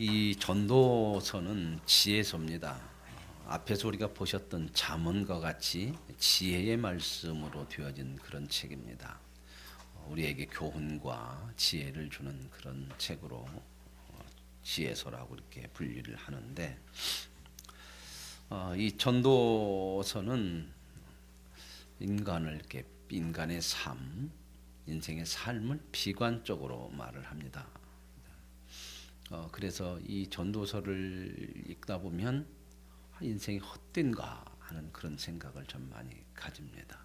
이 전도서는 지혜서입니다. 앞에서 우리가 보셨던 잠언과 같이 지혜의 말씀으로 되어진 그런 책입니다. 우리에게 교훈과 지혜를 주는 그런 책으로 지혜서라고 이렇게 분류를 하는데, 이 전도서는 인간의 삶, 인생의 삶을 비관적으로 말을 합니다. 그래서 이 전도서를 읽다 보면 인생이 헛된가 하는 그런 생각을 좀 많이 가집니다.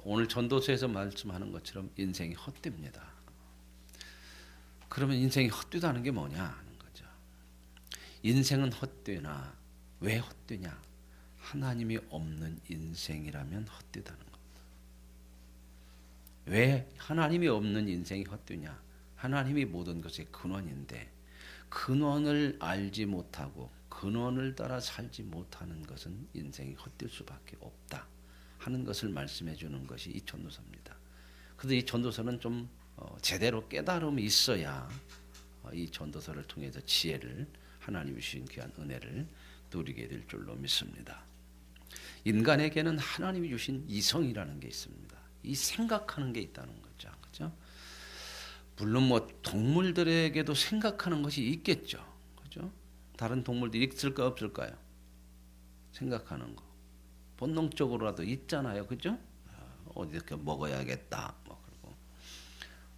오늘 전도서에서 말씀하는 것처럼 인생이 헛됩니다. 그러면 인생이 헛되다는 게 뭐냐 하는 거죠. 인생은 헛되나 왜 헛되냐? 하나님이 없는 인생이라면 헛되다는 겁니다. 왜 하나님이 없는 인생이 헛되냐? 하나님이 모든 것의 근원인데 근원을 알지 못하고 근원을 따라 살지 못하는 것은 인생이 헛될 수밖에 없다 하는 것을 말씀해 주는 것이 이 전도서입니다. 그래서 이 전도서는 좀 제대로 깨달음이 있어야 이 전도서를 통해서 지혜를, 하나님이 주신 귀한 은혜를 누리게 될 줄로 믿습니다. 인간에게는 하나님이 주신 이성이라는 게 있습니다. 이 생각하는 게 있다는 거죠. 그렇죠? 물론 동물들에게도 생각하는 것이 있겠죠. 그죠? 다른 동물들이 있을까 없을까요? 생각하는 거. 본능적으로라도 있잖아요. 그죠? 어디 이렇게 먹어야겠다.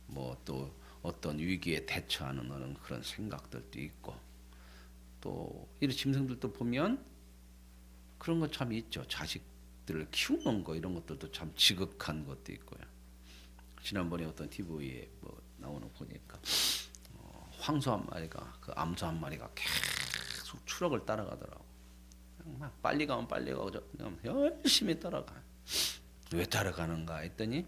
그리고 또 어떤 위기에 대처하는 그런 생각들도 있고, 또 이런 짐승들도 보면 그런 거 참 있죠. 자식들을 키우는 거 이런 것들도 참 지극한 것도 있고요. 지난번에 어떤 TV에 나오는 보니까 황소 한 마리가 그 암소 한 마리가 계속 추럭을 따라가더라고. 막 빨리 가면 빨리 가고 열심히 따라가. 왜 따라가는가 했더니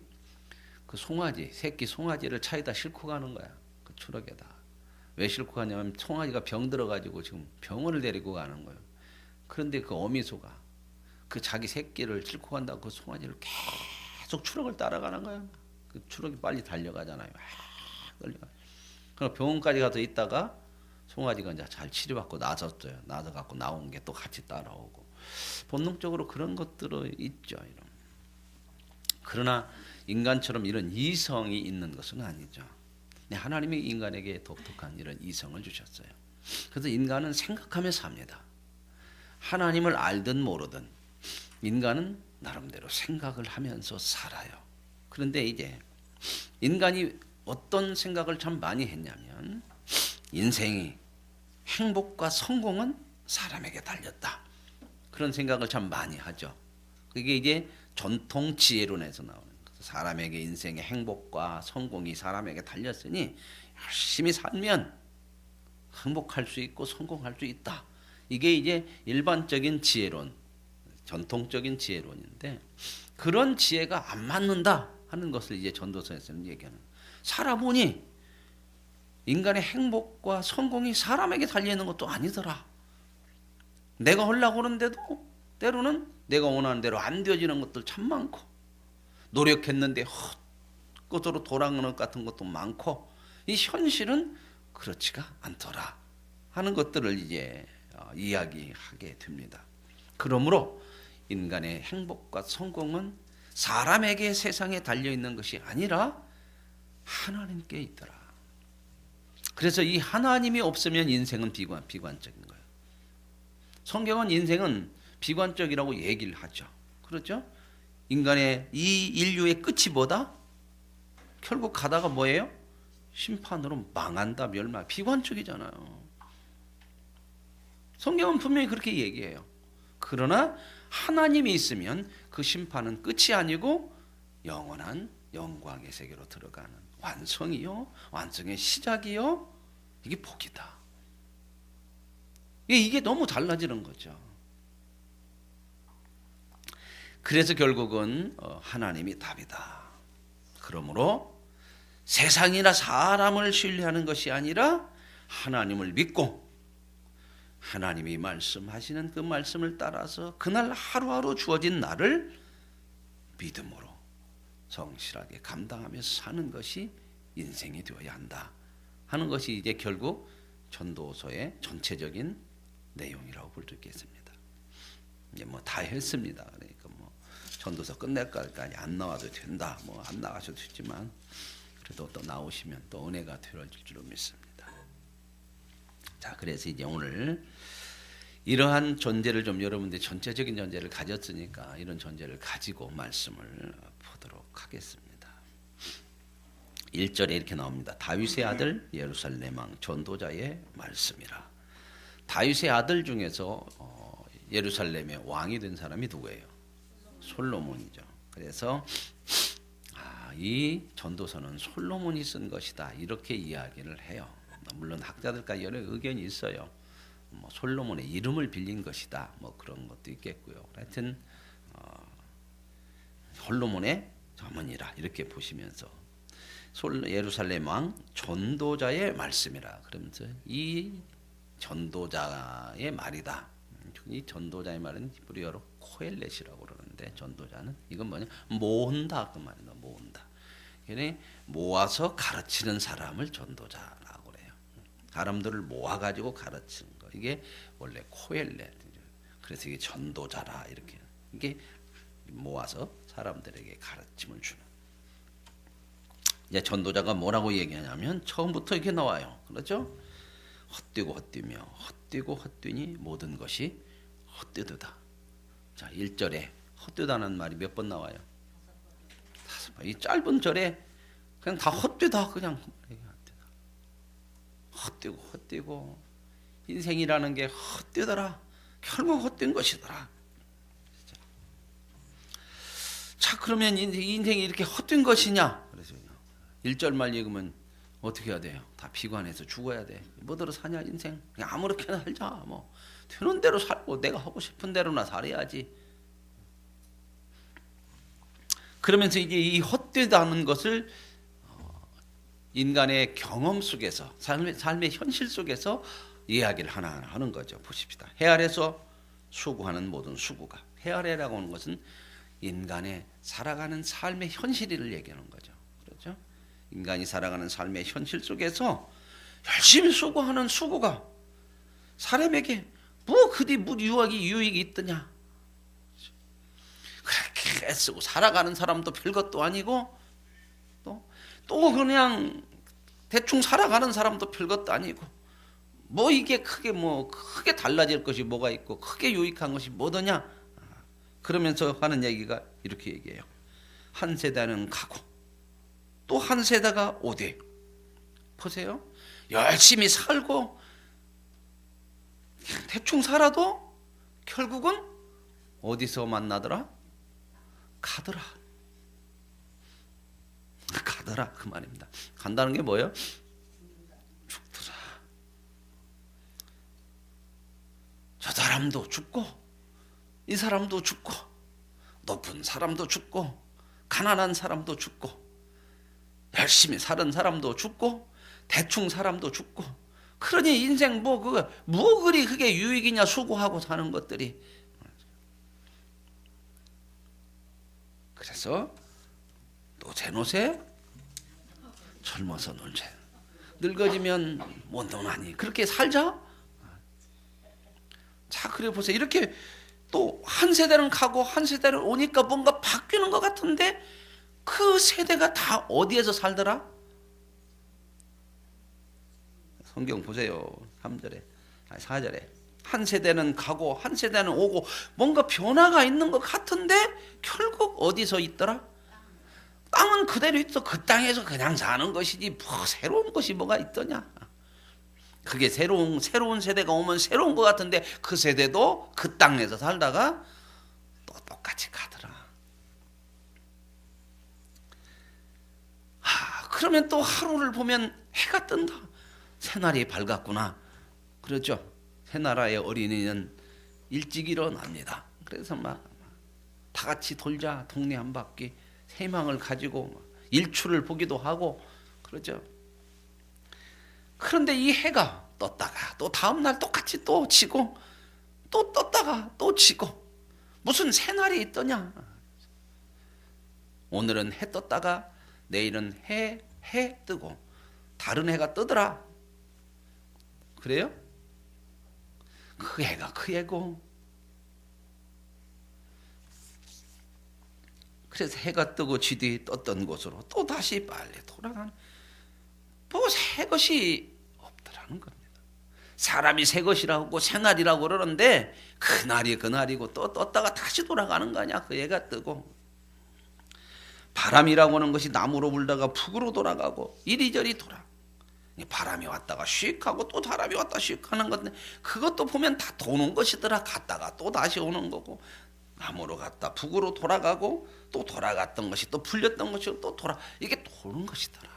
그 송아지, 새끼 송아지를 차에다 싣고 가는 거야. 그 추럭에다. 왜 싣고 가냐면 송아지가 병 들어가지고 지금 병원을 데리고 가는 거예요. 그런데 그 어미소가 그 자기 새끼를 싣고 간다고 그 송아지를 계속 추럭을 따라가는 거야. 그 추럭이 빨리 달려가잖아요. 그럼 병원까지 가서 있다가 송아지가 이제 잘 치료받고 나섰어요. 나서 갖고 나온 게 또 같이 따라오고. 본능적으로 그런 것들은 있죠. 이런. 그러나 인간처럼 이런 이성이 있는 것은 아니죠. 하나님이 인간에게 독특한 이런 이성을 주셨어요. 그래서 인간은 생각하며 삽니다. 하나님을 알든 모르든 인간은 나름대로 생각을 하면서 살아요. 그런데 이제 인간이 어떤 생각을 참 많이 했냐면 인생이 행복과 성공은 사람에게 달렸다. 그런 생각을 참 많이 하죠. 그게 이제 전통 지혜론에서 나오는 거죠. 사람에게 인생의 행복과 성공이 사람에게 달렸으니 열심히 살면 행복할 수 있고 성공할 수 있다. 이게 이제 일반적인 지혜론, 전통적인 지혜론인데 그런 지혜가 안 맞는다 하는 것을 이제 전도서에서는 얘기하는. 살아보니 인간의 행복과 성공이 사람에게 달려있는 것도 아니더라. 내가 하려고 하는데도 때로는 내가 원하는 대로 안 되어지는 것들 참 많고, 노력했는데 헛것으로 돌아가는 것 같은 것도 많고, 이 현실은 그렇지가 않더라 하는 것들을 이제 이야기하게 됩니다. 그러므로 인간의 행복과 성공은 사람에게 세상에 달려있는 것이 아니라 하나님께 있더라. 그래서 이 하나님이 없으면 인생은 비관적인 거예요. 성경은 인생은 비관적이라고 얘기를 하죠. 그렇죠? 인간의 이 인류의 끝이 뭐다? 결국 가다가 뭐예요? 심판으로 망한다, 멸망. 비관적이잖아요. 성경은 분명히 그렇게 얘기해요. 그러나 하나님이 있으면 그 심판은 끝이 아니고 영원한 영광의 세계로 들어가는 완성이요, 완성의 시작이요, 이게 복이다. 이게 너무 달라지는 거죠. 그래서 결국은 하나님이 답이다. 그러므로 세상이나 사람을 신뢰하는 것이 아니라 하나님을 믿고 하나님이 말씀하시는 그 말씀을 따라서 그날 하루하루 주어진 날을 믿음으로 성실하게 감당하며 사는 것이 인생이 되어야 한다 하는 것이 이제 결국 전도서의 전체적인 내용이라고 볼 수 있겠습니다. 이제 뭐 다 했습니다. 그러니까 뭐 전도서 끝낼까지 안 나와도 된다. 뭐 안 나가셔도 되지만 그래도 또 나오시면 또 은혜가 되어질 줄로 믿습니다. 자, 그래서 이제 오늘 이러한 전제를 좀 여러분들 전체적인 전제를 가졌으니까 이런 전제를 가지고 말씀을 보도록 하겠습니다. 1절에 이렇게 나옵니다. 다윗의 아들 예루살렘 왕 전도자의 말씀이라. 다윗의 아들 중에서 예루살렘의 왕이 된 사람이 누구예요? 솔로몬이죠. 그래서 이 전도서는 솔로몬이 쓴 것이다 이렇게 이야기를 해요. 물론 학자들과 여러 의견이 있어요. 뭐 솔로몬의 이름을 빌린 것이다 뭐 그런 것도 있겠고요. 하여튼 솔로몬의 자문이라 이렇게 보시면서 예루살렘 왕 전도자의 말씀이라 그러면서 이 전도자의 말이다. 이 전도자의 말은 히브리어로 코엘렛이라고 그러는데 전도자는 이건 뭐냐? 모은다 그 말이다. 모은다. 그러니 모아서 가르치는 사람을 전도자라고 그래요. 사람들을 모아가지고 가르치는 거. 이게 원래 코엘렛. 그래서 이게 전도자라 이렇게. 이게 모아서 사람들에게 가르침을 주는. 이제 전도자가 뭐라고 얘기하냐면 처음부터 이렇게 나와요. 그렇죠? 헛되고 헛되며 헛되고 헛되니 모든 것이 헛되도다. 자, 1절에 헛되다는 말이 몇 번 나와요? 5번. 이 짧은 절에 그냥 다 헛되다 그냥 헛되고 헛되고 인생이라는 게 헛되더라. 결국 헛된 것이더라. 자, 그러면 인생이 이렇게 헛된 것이냐? 그래서 1절 말 읽으면 어떻게 해야 돼요? 다 비관해서 죽어야 돼. 뭐대로 사냐 인생? 그냥 아무렇게나 살자. 뭐 되는 대로 살고 내가 하고 싶은 대로나 살아야지. 그러면서 이제 이 헛되다는 것을 인간의 경험 속에서 삶의 현실 속에서 이야기를 하나하나 하는 거죠. 보십시다. 해 아래서 수고하는 모든 수고가. 해 아래라고 하는 것은 인간의 살아가는 삶의 현실을 얘기하는 거죠. 그렇죠? 인간이 살아가는 삶의 현실 속에서 열심히 수고하는 수고가 사람에게 뭐 그리 유익이 있더냐. 그렇게 애쓰고 살아가는 사람도 별것도 아니고 또 그냥 대충 살아가는 사람도 별것도 아니고 뭐 이게 크게 달라질 것이 뭐가 있고 크게 유익한 것이 뭐더냐. 그러면서 하는 얘기가 이렇게 얘기해요. 한 세대는 가고 또 한 세대가 오되. 보세요. 열심히 살고 대충 살아도 결국은 어디서 만나더라? 가더라. 가더라 그 말입니다. 간다는 게 뭐예요? 죽더라. 저 사람도 죽고 이 사람도 죽고 높은 사람도 죽고 가난한 사람도 죽고 열심히 사는 사람도 죽고 대충 사람도 죽고. 그러니 인생 뭐 그리 그게 유익이냐 수고하고 사는 것들이. 그래서 노새 젊어서 놀자. 늙어지면 못 노나니 그렇게 살자. 자, 그래 보세요. 이렇게 또 한 세대는 가고 한 세대는 오니까 뭔가 바뀌는 것 같은데 그 세대가 다 어디에서 살더라? 성경 보세요. 3절에 4절에 한 세대는 가고 한 세대는 오고 뭔가 변화가 있는 것 같은데 결국 어디서 있더라? 땅은 그대로 있어. 그 땅에서 그냥 사는 것이지 뭐 새로운 것이 뭐가 있더냐. 그게 새로운 세대가 오면 새로운 것 같은데 그 세대도 그 땅에서 살다가 또 똑같이 가더라. 그러면 또 하루를 보면 해가 뜬다. 새날이 밝았구나. 그렇죠? 새나라의 어린이는 일찍 일어납니다. 그래서 막 다 같이 돌자. 동네 한 바퀴 새망을 가지고 일출을 보기도 하고 그렇죠? 그런데 이 해가 떴다가 또 다음 날 똑같이 또 지고 또 떴다가 또 지고 무슨 새날이 있더냐. 오늘은 해 떴다가 내일은 해 뜨고 다른 해가 뜨더라. 그래요? 그 해가 그 해고. 그래서 해가 뜨고 지뒤 떴던 곳으로 또 다시 빨리 돌아가는, 뭐 새 것이 없더라는 겁니다. 사람이 새 것이라고 생활이라고 그러는데 그날이 그날이고 또 떴다가 다시 돌아가는 거 아니야. 그 해가 뜨고. 바람이라고 하는 것이 남으로 불다가 북으로 돌아가고 이리저리 돌아. 바람이 왔다가 슉 하고 또 바람이 왔다 슉 하는 건데 그것도 보면 다 도는 것이더라. 갔다가 또 다시 오는 거고, 남으로 갔다 북으로 돌아가고 또 돌아갔던 것이 또 풀렸던 것이 또 돌아, 이게 도는 것이더라.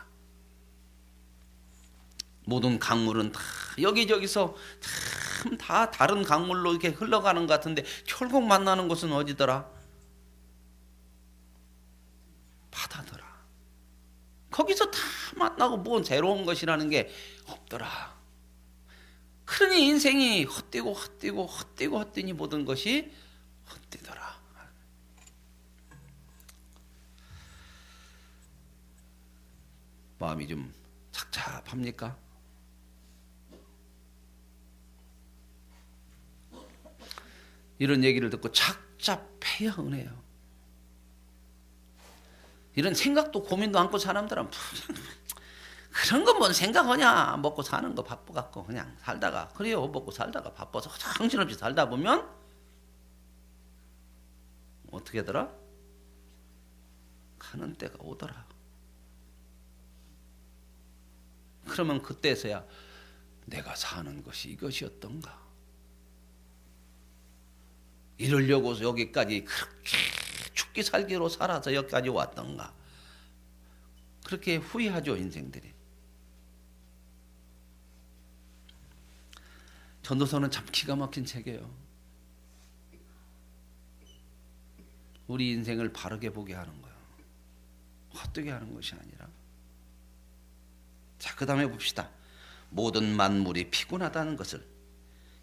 모든 강물은 다 여기저기서 참 다 다른 강물로 이렇게 흘러가는 것 같은데 결국 만나는 곳은 어디더라? 바다더라. 거기서 다 만나고 뭐 새로운 것이라는 게 없더라. 그러니 인생이 헛되고 헛되고 헛되고 헛되니 모든 것이 헛되더라. 마음이 좀 착잡합니까? 이런 얘기를 듣고 착잡해야 은혜요. 이런 생각도 고민도 않고 사람들은 그런 건 뭔 생각하냐, 먹고 사는 거 바빠갖고 그냥 살다가, 그래요, 먹고 살다가 바빠서 정신없이 살다 보면 어떻게 하더라? 가는 때가 오더라. 그러면 그때서야 내가 사는 것이 이것이었던가, 이러려고 여기까지 그렇게 죽기 살기로 살아서 여기까지 왔던가, 그렇게 후회하죠 인생들이. 전도서는 참 기가 막힌 책이에요. 우리 인생을 바르게 보게 하는 거예요. 헛되게 하는 것이 아니라. 자, 그 다음에 봅시다. 모든 만물이 피곤하다는 것을,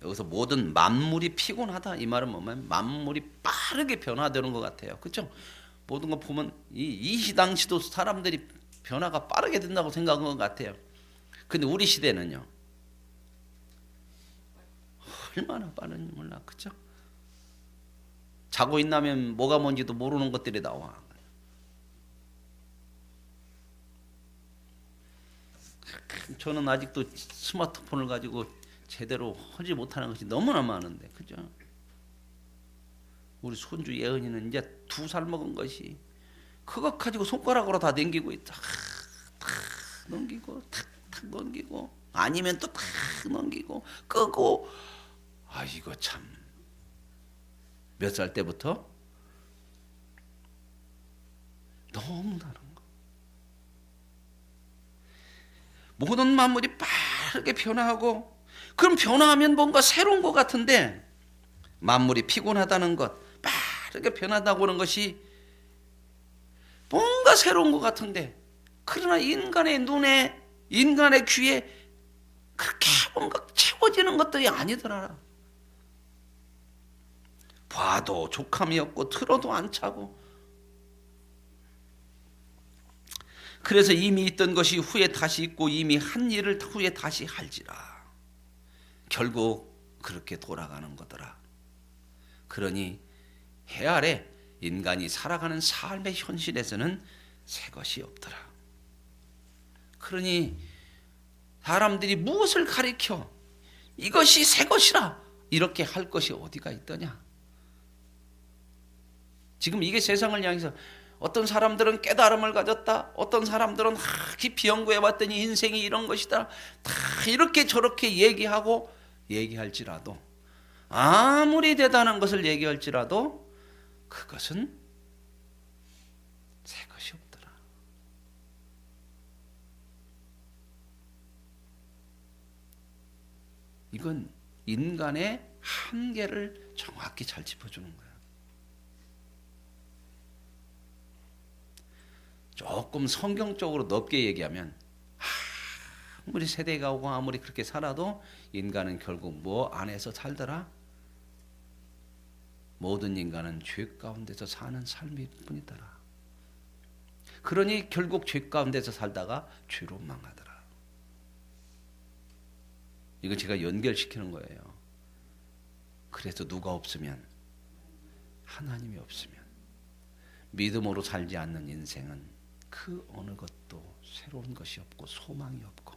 여기서 모든 만물이 피곤하다, 이 말은 뭐냐면 만물이 빠르게 변화되는 것 같아요. 그렇죠? 모든 거 보면 이 시당시도 사람들이 변화가 빠르게 된다고 생각한 것 같아요. 근데 우리 시대는요, 얼마나 빠른지 몰라. 그렇죠? 자고 있나면 뭐가 뭔지도 모르는 것들이 나와. 저는 아직도 스마트폰을 가지고 제대로 하지 못하는 것이 너무나 많은데, 그죠? 우리 손주 예은이는 이제 2살 먹은 것이 그거 가지고 손가락으로 다 넘기고 있다. 탁 넘기고 탁탁 넘기고, 아니면 또 탁 넘기고 끄고. 아, 이거 참 몇 살 때부터 너무 다른 거. 모든 만물이 빠르게 변화하고, 그럼 변화하면 뭔가 새로운 것 같은데, 만물이 피곤하다는 것, 빠르게 변하다고 하는 것이 뭔가 새로운 것 같은데, 그러나 인간의 눈에, 인간의 귀에 그렇게 뭔가 채워지는 것들이 아니더라. 봐도 족함이 없고 틀어도 안 차고. 그래서 이미 있던 것이 후에 다시 있고 이미 한 일을 후에 다시 할지라. 결국 그렇게 돌아가는 거더라. 그러니 해 아래 인간이 살아가는 삶의 현실에서는 새 것이 없더라. 그러니 사람들이 무엇을 가리켜 이것이 새 것이라 이렇게 할 것이 어디가 있더냐. 지금 이게 세상을 향해서 어떤 사람들은 깨달음을 가졌다, 어떤 사람들은 깊이 연구해 봤더니 인생이 이런 것이다, 다 이렇게 저렇게 얘기할지라도, 아무리 대단한 것을 얘기할지라도 그것은 새 것이 없더라. 이건 인간의 한계를 정확히 잘 짚어주는 거야. 조금 성경적으로 넓게 얘기하면, 아무리 세대가 오고 아무리 그렇게 살아도 인간은 결국 뭐 안에서 살더라? 모든 인간은 죄 가운데서 사는 삶일 뿐이더라. 그러니 결국 죄 가운데서 살다가 죄로 망하더라. 이거 제가 연결시키는 거예요. 그래서 누가 없으면, 하나님이 없으면 믿음으로 살지 않는 인생은 그 어느 것도 새로운 것이 없고 소망이 없고,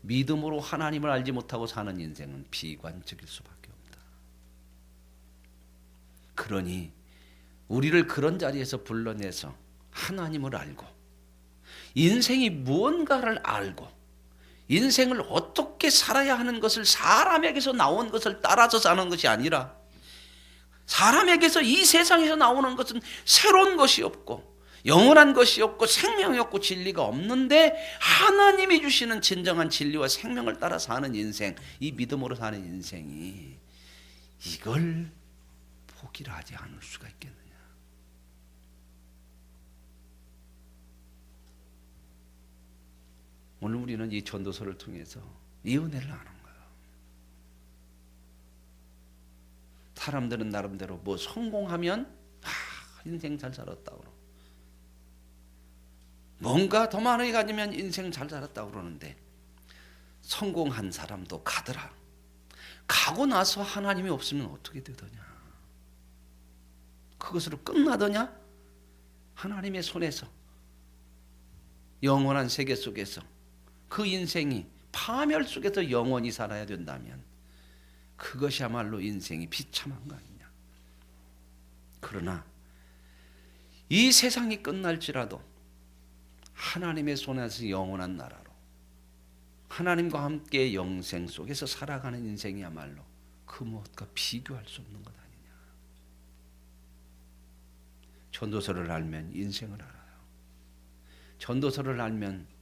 믿음으로 하나님을 알지 못하고 사는 인생은 비관적일 수밖에 없다. 그러니 우리를 그런 자리에서 불러내서 하나님을 알고 인생이 무언가를 알고 인생을 어떻게 살아야 하는 것을, 사람에게서 나온 것을 따라서 사는 것이 아니라, 사람에게서, 이 세상에서 나오는 것은 새로운 것이 없고 영원한 것이 없고 생명이 없고 진리가 없는데, 하나님이 주시는 진정한 진리와 생명을 따라 사는 인생, 이 믿음으로 사는 인생이, 이걸 포기를 하지 않을 수가 있겠느냐. 오늘 우리는 이 전도서를 통해서 이 은혜를 아는 거예요. 사람들은 나름대로 뭐 성공하면 인생 잘 살았다고 그러고, 뭔가 더 많이 가지면 인생 잘 살았다고 그러는데, 성공한 사람도 가더라. 가고 나서 하나님이 없으면 어떻게 되더냐? 그것으로 끝나더냐? 하나님의 손에서, 영원한 세계 속에서 그 인생이 파멸 속에서 영원히 살아야 된다면 그것이야말로 인생이 비참한 거 아니냐. 그러나 이 세상이 끝날지라도 하나님의 손에서 영원한 나라로 하나님과 함께 영생 속에서 살아가는 인생이야말로 그 무엇과 비교할 수 없는 것 아니냐. 전도서를 알면 인생을 알아요. 전도서를 알면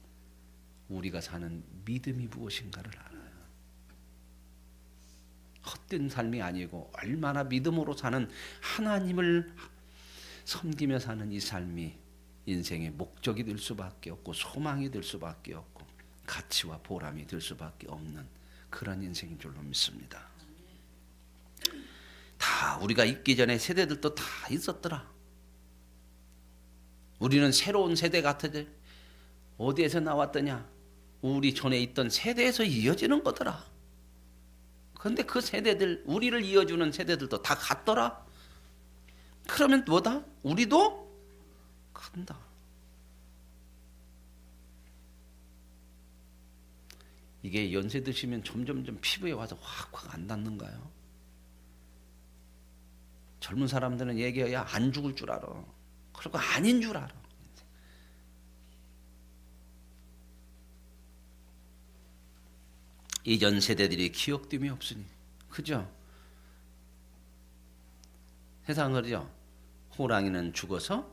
우리가 사는 믿음이 무엇인가를 알아요. 헛된 삶이 아니고 얼마나 믿음으로 사는, 하나님을 섬기며 사는 이 삶이 인생의 목적이 될 수밖에 없고 소망이 될 수밖에 없고 가치와 보람이 될 수밖에 없는 그런 인생인 줄로 믿습니다. 다 우리가 있기 전에 세대들도 다 있었더라. 우리는 새로운 세대 같으지. 어디에서 나왔더냐? 우리 전에 있던 세대에서 이어지는 거더라. 그런데 그 세대들, 우리를 이어주는 세대들도 다 같더라. 그러면 뭐다? 우리도 간다. 이게 연세 드시면 점점점 피부에 와서 확확 안 닿는가요? 젊은 사람들은 얘기해야 안 죽을 줄 알아. 그리고 아닌 줄 알아. 이전 세대들이 기억됨이 없으니, 그죠? 세상을요, 호랑이는 죽어서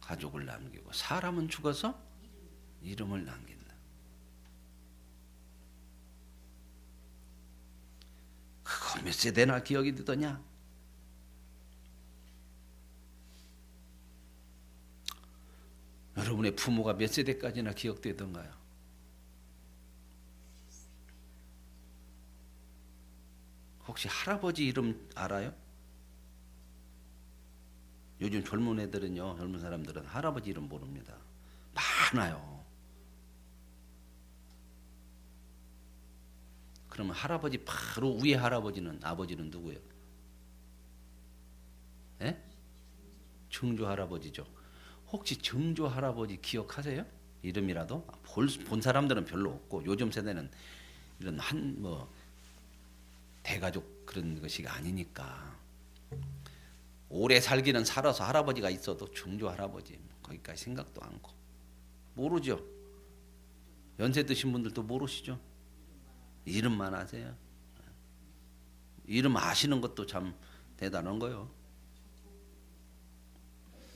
가족을 남기고 사람은 죽어서 이름을 남긴다. 그거 몇 세대나 기억이 되더냐? 여러분의 부모가 몇 세대까지나 기억되던가요? 혹시 할아버지 이름 알아요? 요즘 젊은 애들은요, 젊은 사람들은 할아버지 이름 모릅니다. 많아요. 그러면 할아버지 바로 위에 할아버지는, 아버지는 누구예요? 예? 증조 할아버지죠. 혹시 증조 할아버지 기억하세요? 이름이라도? 본 사람들은 별로 없고, 요즘 세대는 이런 대가족 그런 것이 아니니까. 오래 살기는 살아서 할아버지가 있어도 증조 할아버지 거기까지 생각도 않고. 모르죠? 연세 드신 분들도 모르시죠? 이름만 아세요? 이름 아시는 것도 참 대단한 거요.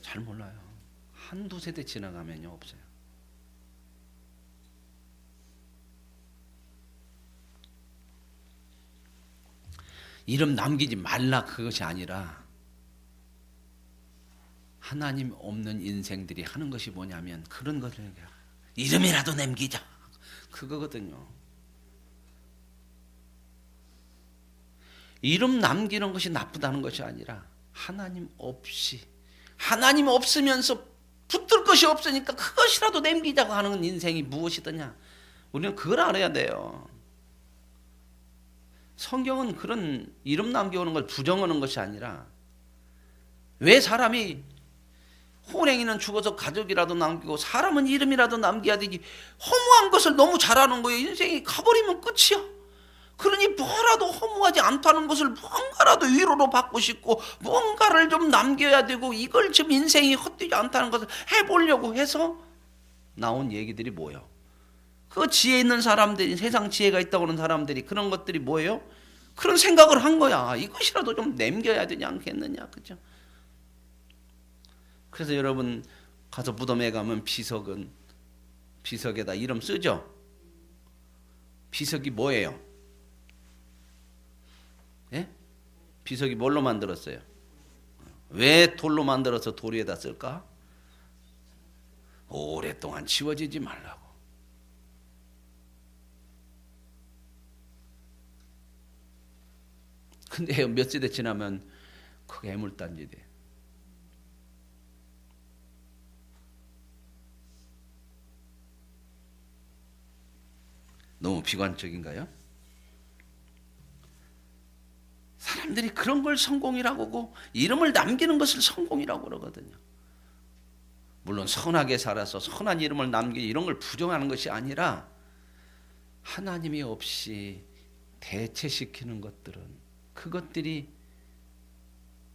잘 몰라요. 한두 세대 지나가면요, 없어요. 이름 남기지 말라 그것이 아니라, 하나님 없는 인생들이 하는 것이 뭐냐면 그런 것을 얘기해요. 이름이라도 남기자, 그거거든요. 이름 남기는 것이 나쁘다는 것이 아니라, 하나님 없으면서 붙들 것이 없으니까 그것이라도 남기자고 하는 인생이 무엇이더냐? 우리는 그걸 알아야 돼요. 성경은 그런 이름 남겨오는 걸 부정하는 것이 아니라 왜 사람이 호랭이는 죽어서 가족이라도 남기고 사람은 이름이라도 남겨야 되지 허무한 것을 너무 잘하는 거예요. 인생이 가버리면 끝이야. 그러니 뭐라도 허무하지 않다는 것을 뭔가라도 위로로 받고 싶고 뭔가를 좀 남겨야 되고 이걸 지금 인생이 헛되지 않다는 것을 해보려고 해서 나온 얘기들이 뭐예요? 그 지혜 있는 사람들이 세상 지혜가 있다고 하는 사람들이 그런 것들이 뭐예요? 그런 생각을 한 거야. 이것이라도 좀 남겨야 되지 않겠느냐. 그죠? 그래서 여러분 가서 무덤에 가면 비석에다 이름 쓰죠? 비석이 뭐예요? 예? 비석이 뭘로 만들었어요? 왜 돌로 만들어서 돌 위에다 쓸까? 오랫동안 지워지지 말라고. 근데 몇 세대 지나면 그게 애물단지 돼. 너무 비관적인가요? 사람들이 그런 걸 성공이라고 하고 이름을 남기는 것을 성공이라고 그러거든요. 물론 선하게 살아서 선한 이름을 남기기 이런 걸 부정하는 것이 아니라 하나님이 없이 대체시키는 것들은 그것들이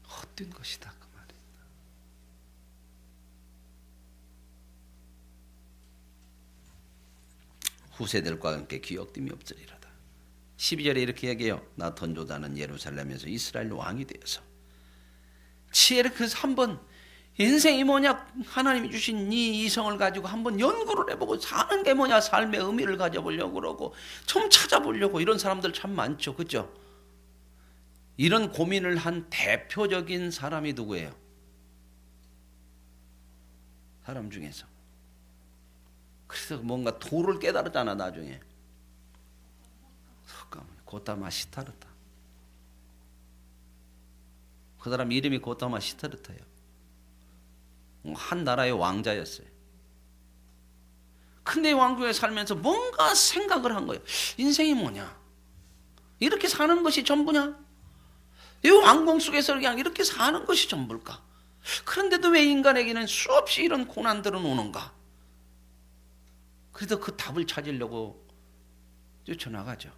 헛된 것이다 그 말입니다. 후세들과 함께 기억됨이 없으리로다. 12절에 이렇게 얘기해요. 나단 조다는 예루살렘에서 이스라엘 왕이 되어서 지혜를 그래서 한번 인생이 뭐냐 하나님이 주신 이 이성을 가지고 한번 연구를 해보고 사는 게 뭐냐 삶의 의미를 가져보려고 그러고 좀 찾아보려고 이런 사람들 참 많죠. 그렇죠? 이런 고민을 한 대표적인 사람이 누구예요? 사람 중에서. 그래서 뭔가 도를 깨달았잖아 나중에. 고타마 시타르타. 그 사람 이름이 고타마 시타르타예요. 한 나라의 왕자였어요. 근데 왕국에 살면서 뭔가 생각을 한 거예요. 인생이 뭐냐? 이렇게 사는 것이 전부냐? 이 왕궁 속에서 그냥 이렇게 사는 것이 전부일까? 그런데도 왜 인간에게는 수없이 이런 고난들은 오는가? 그래서 그 답을 찾으려고 뛰쳐나가죠.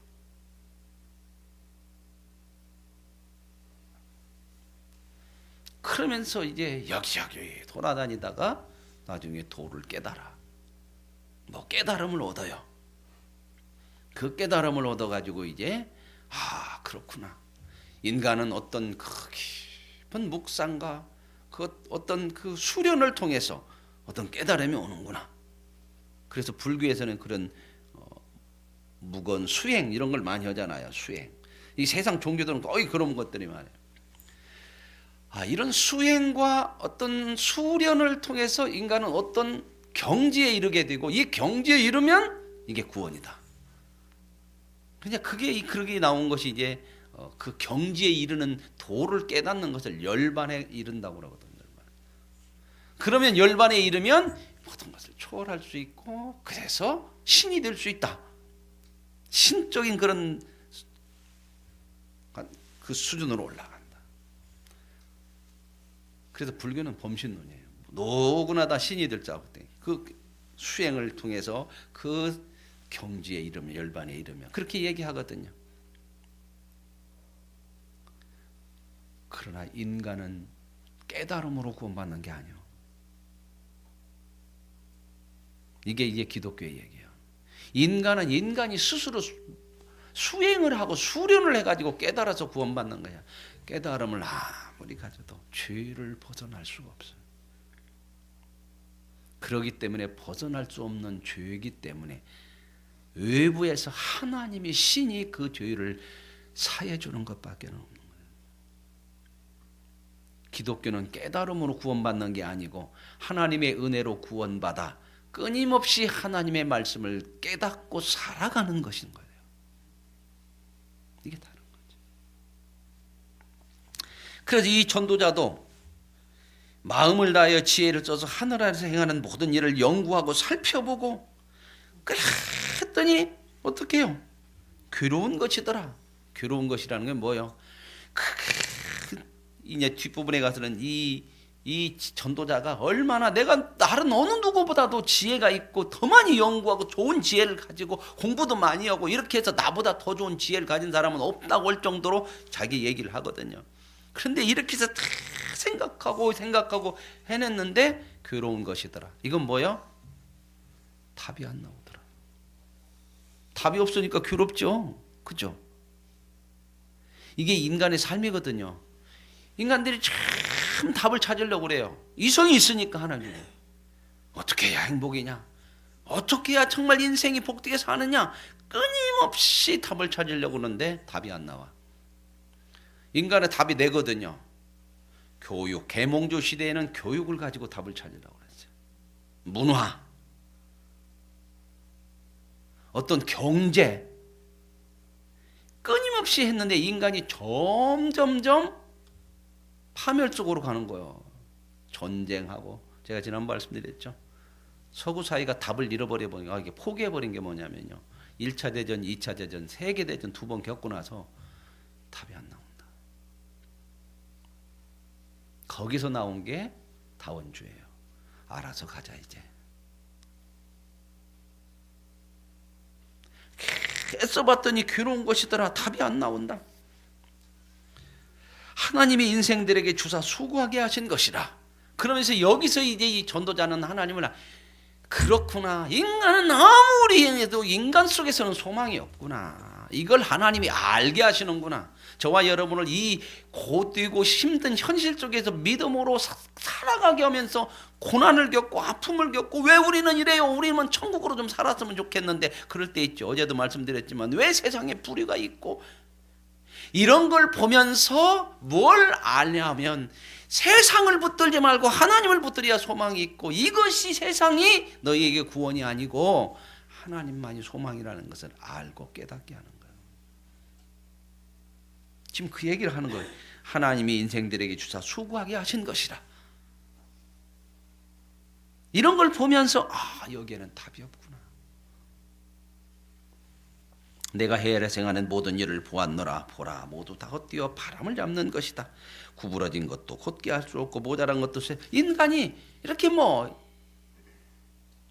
그러면서 이제 여기저기 돌아다니다가 나중에 도를 깨달아. 뭐 깨달음을 얻어요. 그 깨달음을 얻어가지고 이제 그렇구나. 인간은 어떤 그 깊은 묵상과 그 어떤 그 수련을 통해서 어떤 깨달음이 오는구나. 그래서 불교에서는 그런 무건 수행 이런 걸 많이 하잖아요. 수행. 이 세상 종교들은 거의 그런 것들이 많아요. 이런 수행과 어떤 수련을 통해서 인간은 어떤 경지에 이르게 되고 이 경지에 이르면 이게 구원이다. 그냥 그게 나온 것이 이제 그 경지에 이르는 도를 깨닫는 것을 열반에 이른다고 그러거든요. 그러면 열반에 이르면 모든 것을 초월할 수 있고 그래서 신이 될 수 있다. 신적인 그런 그 수준으로 올라간다. 그래서 불교는 범신론이에요. 누구나 다 신이 될 자고 그 수행을 통해서 그 경지에 이르면 열반에 이르면 그렇게 얘기하거든요. 그러나 인간은 깨달음으로 구원받는 게 아니에요. 이게 이제 기독교의 얘기예요. 인간은 인간이 스스로 수행을 하고 수련을 해가지고 깨달아서 구원받는 거야. 깨달음을 아무리 가져도 죄를 벗어날 수가 없어요. 그렇기 때문에 벗어날 수 없는 죄이기 때문에 외부에서 하나님의 신이 그 죄를 사해 주는 것밖에 없는 거예요. 기독교는 깨달음으로 구원받는 게 아니고 하나님의 은혜로 구원받아 끊임없이 하나님의 말씀을 깨닫고 살아가는 것인 거예요. 이게 다른 거죠. 그래서 이 전도자도 마음을 다하여 지혜를 써서 하늘 아래서 행하는 모든 일을 연구하고 살펴보고 했더니 어떻게 해요? 괴로운 것이더라. 괴로운 것이라는 게 뭐예요? 이제 뒷부분에 가서는 이 전도자가 얼마나 내가 다른 어느 누구보다도 지혜가 있고 더 많이 연구하고 좋은 지혜를 가지고 공부도 많이 하고 이렇게 해서 나보다 더 좋은 지혜를 가진 사람은 없다고 할 정도로 자기 얘기를 하거든요. 그런데 이렇게 해서 다 생각하고 해냈는데 괴로운 것이더라. 이건 뭐예요? 답이 안 나오더라. 답이 없으니까 괴롭죠. 그죠? 이게 인간의 삶이거든요. 인간들이 참 답을 찾으려고 그래요. 이성이 있으니까 하나님이. 어떻게 해야 행복이냐? 어떻게 해야 정말 인생이 복되게 사느냐? 끊임없이 답을 찾으려고 하는데 답이 안 나와. 인간의 답이 내거든요. 교육, 계몽주 시대에는 교육을 가지고 답을 찾으려고 그랬어요. 문화, 어떤 경제, 끊임없이 했는데 인간이 점점점 파멸 쪽으로 가는 거예요. 전쟁하고 제가 지난번 말씀드렸죠. 서구 사회가 답을 잃어버려 버리니까 이게 포기해 버린 게 뭐냐면요. 1차 대전, 2차 대전, 세계 대전 2번 겪고 나서 답이 안 나온다. 거기서 나온 게 다원주예요. 알아서 가자 이제. 애써봤더니 괴로운 것이더라. 답이 안 나온다. 하나님이 인생들에게 주사 수고하게 하신 것이라. 그러면서 여기서 이제 이 전도자는 하나님을 그렇구나. 인간은 아무리 해도 인간 속에서는 소망이 없구나. 이걸 하나님이 알게 하시는구나. 저와 여러분을 이 고되고 힘든 현실 속에서 믿음으로 살아가게 하면서 고난을 겪고 아픔을 겪고 왜 우리는 이래요? 우리는 천국으로 좀 살았으면 좋겠는데 그럴 때 있죠. 어제도 말씀드렸지만 왜 세상에 불의가 있고 이런 걸 보면서 뭘 아냐면 세상을 붙들지 말고 하나님을 붙들어야 소망이 있고 이것이 세상이 너희에게 구원이 아니고 하나님만이 소망이라는 것을 알고 깨닫게 하는 거예요. 지금 그 얘기를 하는 거예요. 하나님이 인생들에게 주사 수고하게 하신 것이라. 이런 걸 보면서 여기에는 답이 없구나. 내가 헤아려 행하는 모든 일을 보았노라. 보라 모두 다 헛되어 바람을 잡는 것이다. 구부러진 것도 곧게 할 수 없고 모자란 것도 인간이 이렇게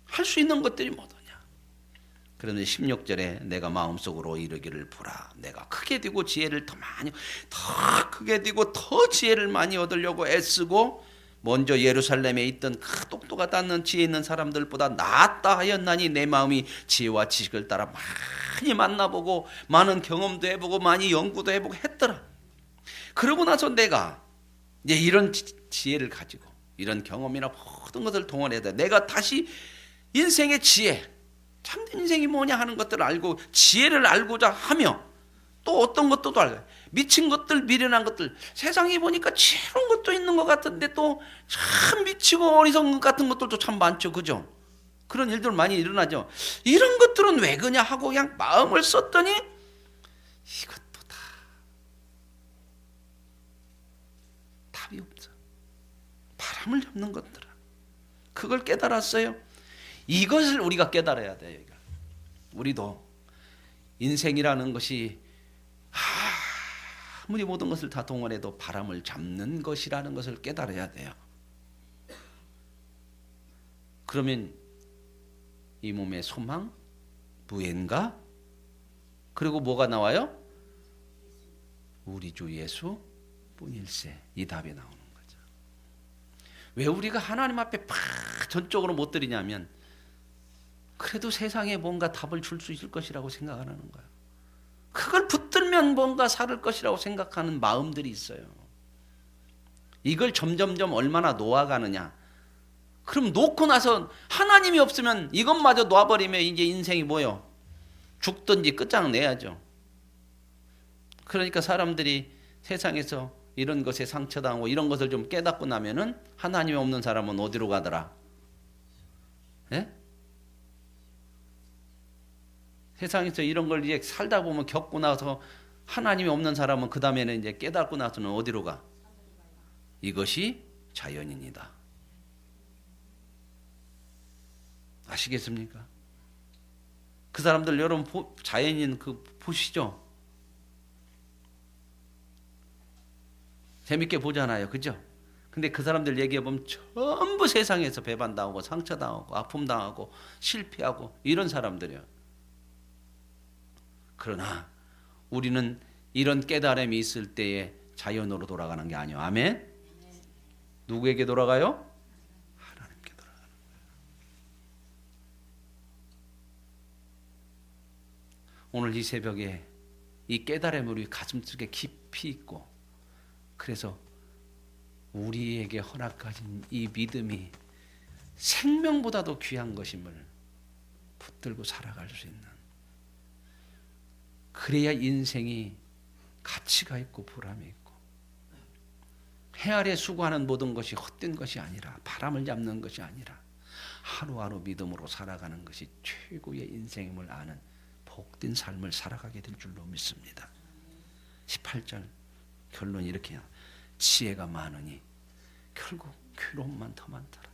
할 수 있는 것들이 뭐더냐. 그런데 16절에 내가 마음속으로 이르기를 보라. 내가 크게 되고 지혜를 더 크게 되고 더 지혜를 많이 얻으려고 애쓰고 먼저 예루살렘에 있던 그 똑똑하다는 지혜 있는 사람들보다 낫다 하였나니 내 마음이 지혜와 지식을 따라 많이 만나보고 많은 경험도 해보고 많이 연구도 해보고 했더라. 그러고 나서 내가 이제 이런 지혜를 가지고 이런 경험이나 모든 것을 동원해야 돼. 내가 다시 인생의 지혜, 참된 인생이 뭐냐 하는 것들을 알고 지혜를 알고자 하며 또 어떤 것도 알고 미친 것들, 미련한 것들, 세상에 보니까 지혜로운 것도 있는 것 같은데 또 참 미치고 어리석은 것 같은 것들도 참 많죠. 그죠? 그런 일들 많이 일어나죠. 이런 것들은 왜 그냐 하고 그냥 마음을 썼더니 이것도 다 답이 없어. 바람을 잡는 것들은 그걸 깨달았어요. 이것을 우리가 깨달아야 돼요. 우리도 인생이라는 것이 아무리 모든 것을 다 동원해도 바람을 잡는 것이라는 것을 깨달아야 돼요. 그러면 이 몸의 소망, 무엔가, 그리고 뭐가 나와요? 우리 주 예수 뿐일세. 이 답이 나오는 거죠. 왜 우리가 하나님 앞에 전적으로 못 드리냐면 그래도 세상에 뭔가 답을 줄 수 있을 것이라고 생각 안 하는 거예요. 그걸 붙들면 뭔가 살을 것이라고 생각하는 마음들이 있어요. 이걸 점점점 얼마나 놓아가느냐. 그럼 놓고 나서 하나님이 없으면 이것마저 놓아버리면 이제 인생이 뭐요? 죽든지 끝장내야죠. 그러니까 사람들이 세상에서 이런 것에 상처당하고 이런 것을 좀 깨닫고 나면은 하나님이 없는 사람은 어디로 가더라? 예? 세상에서 이런 걸 이제 살다 보면 겪고 나서 하나님이 없는 사람은 그 다음에는 이제 깨닫고 나서는 어디로 가? 이것이 자연입니다. 아시겠습니까? 그 사람들 여러분 자연인 보시죠? 재밌게 보잖아요. 그죠? 근데 그 사람들 얘기해보면 전부 세상에서 배반당하고 상처당하고 아픔당하고 실패하고 이런 사람들이에요. 그러나 우리는 이런 깨달음이 있을 때에 자연으로 돌아가는 게 아니에요. 아멘? 누구에게 돌아가요? 하나님께 돌아가는 거예요. 오늘 이 새벽에 이 깨달음이 우리 가슴속에 깊이 있고, 그래서 우리에게 허락하신 이 믿음이 생명보다도 귀한 것임을 붙들고 살아갈 수 있는, 그래야 인생이 가치가 있고 보람이 있고, 해 아래 수고하는 모든 것이 헛된 것이 아니라, 바람을 잡는 것이 아니라 하루하루 믿음으로 살아가는 것이 최고의 인생임을 아는 복된 삶을 살아가게 될 줄로 믿습니다. 18절 결론이 이렇게 해요. 지혜가 많으니 결국 괴로움만 더 많더라.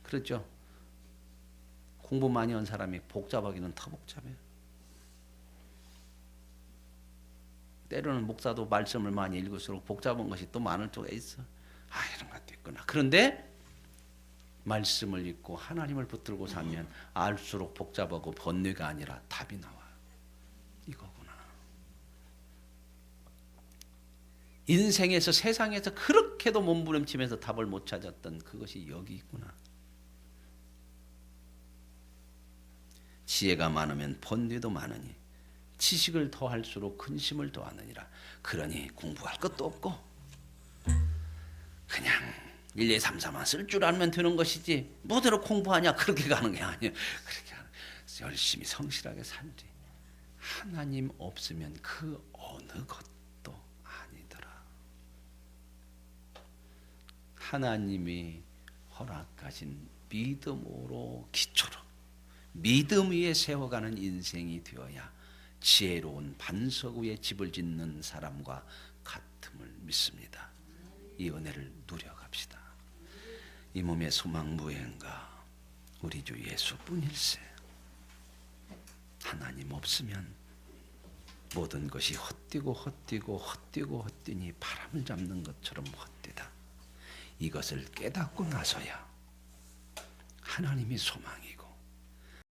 그렇죠? 공부 많이 한 사람이 복잡하기는 더 복잡해요. 때로는 목사도 말씀을 많이 읽을수록 복잡한 것이 또 많을 때가 있어. 이런 것도 있구나. 그런데 말씀을 읽고 하나님을 붙들고 살면 알수록 복잡하고 번뇌가 아니라 답이 나와요. 이거구나. 인생에서, 세상에서 그렇게도 몸부림치면서 답을 못 찾았던 그것이 여기 있구나. 지혜가 많으면 번뇌도 많으니 지식을 더할수록 근심을 더하느니라. 그러니 공부할 것도 없고 그냥 1, 2, 3, 4만 쓸 줄 알면 되는 것이지 뭐대로 공부하냐 그렇게 가는 게 아니에요. 그렇게 열심히 성실하게 살지. 하나님 없으면 그 어느 것도 아니더라. 하나님이 허락하신 믿음으로 기초로 믿음 위에 세워가는 인생이 되어야 지혜로운 반석 위에 집을 짓는 사람과 같음을 믿습니다. 이 은혜를 누려갑시다. 이 몸의 소망 무행가 우리 주 예수뿐일세. 하나님 없으면 모든 것이 헛되니 바람을 잡는 것처럼 헛되다. 이것을 깨닫고 나서야 하나님이 소망이